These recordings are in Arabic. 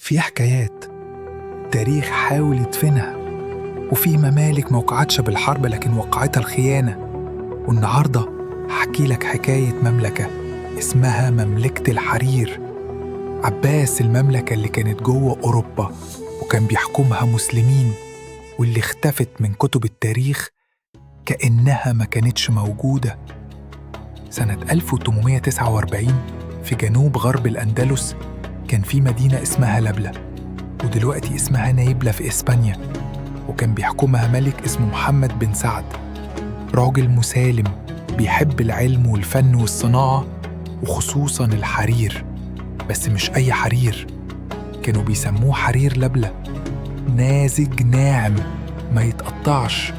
في حكايات التاريخ حاول يدفنها، وفي ممالك ما وقعتش بالحرب لكن وقعتها الخيانة. والنهاردة هحكي لك حكاية مملكة اسمها مملكة الحرير. عباس المملكة اللي كانت جوه أوروبا وكان بيحكمها مسلمين، واللي اختفت من كتب التاريخ كأنها ما كانتش موجودة. سنة 1849 في جنوب غرب الأندلس كان في مدينة اسمها لبلة، ودلوقتي اسمها نايبلة في إسبانيا، وكان بيحكمها ملك اسمه محمد بن سعد، راجل مسالم بيحب العلم والفن والصناعة وخصوصاً الحرير. بس مش أي حرير، كانوا بيسموه حرير لبلة، نازج ناعم ما يتقطعش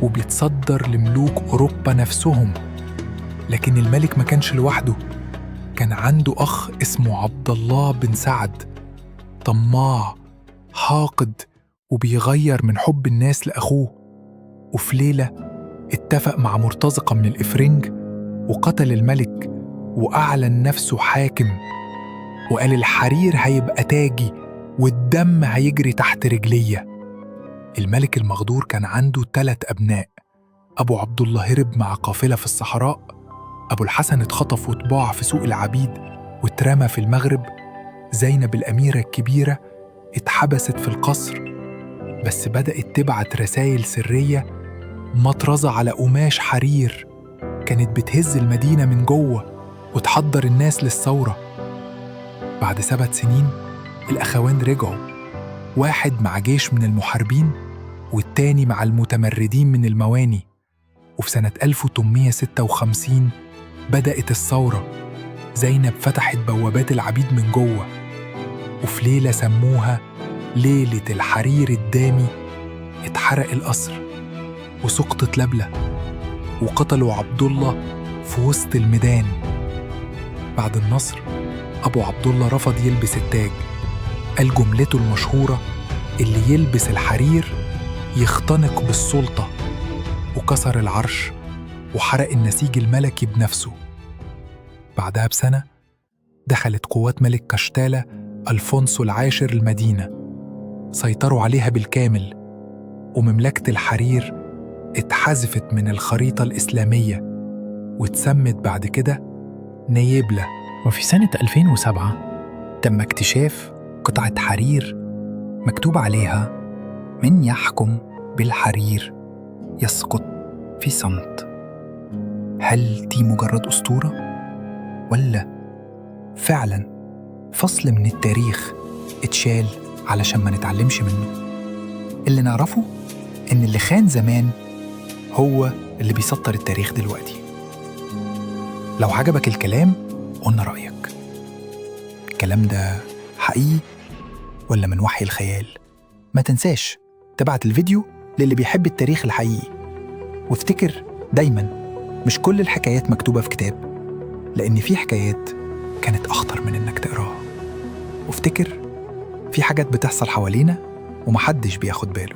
وبيتصدر لملوك أوروبا نفسهم. لكن الملك ما كانش لوحده، كان عنده أخ اسمه عبد الله بن سعد، طماع حاقد وبيغير من حب الناس لأخوه. وفي ليلة اتفق مع مرتزقة من الإفرنج وقتل الملك وأعلن نفسه حاكم، وقال الحرير هيبقى تاجي والدم هيجري تحت رجليه. الملك المغدور كان عنده 3 أبناء، أبو عبد الله هرب مع قافلة في الصحراء، أبو الحسن اتخطف واتباع في سوق العبيد واترمى في المغرب، زينب الأميرة الكبيرة اتحبست في القصر، بس بدأت تبعت رسائل سرية مطرزة على قماش حرير كانت بتهز المدينة من جوه وتحضر الناس للثورة. بعد 7 سنين الأخوان رجعوا، واحد مع جيش من المحاربين والتاني مع المتمردين من المواني. وفي سنة 1856 بدأت الثورة. زينب فتحت بوابات العبيد من جوه، وفي ليلة سموها ليلة الحرير الدامي اتحرق القصر وسقطت لبلة وقتلوا عبد الله في وسط الميدان. بعد النصر أبو عبد الله رفض يلبس التاج، قال جملته المشهورة اللي يلبس الحرير يختنق بالسلطة، وكسر العرش وحرق النسيج الملكي بنفسه. بعدها بسنة دخلت قوات ملك كشتالة ألفونسو العاشر المدينة، سيطروا عليها بالكامل، ومملكة الحرير اتحذفت من الخريطة الإسلامية واتسمت بعد كده نايبلة. وفي سنة 2007 تم اكتشاف قطعة حرير مكتوب عليها: من يحكم بالحرير يسقط في صمت. هل دي مجرد أسطورة؟ ولا فعلا فصل من التاريخ اتشال علشان ما نتعلمش منه؟ اللي نعرفه إن اللي خان زمان هو اللي بيسطر التاريخ دلوقتي. لو عجبك الكلام قلنا رأيك، الكلام ده حقيقي ولا من وحي الخيال؟ ما تنساش تبعت الفيديو للي بيحب التاريخ الحقيقي، وافتكر دايما مش كل الحكايات مكتوبة في كتاب، لأن في حكايات كانت أخطر من إنك تقراها. وافتكر في حاجات بتحصل حوالينا ومحدش بياخد باله.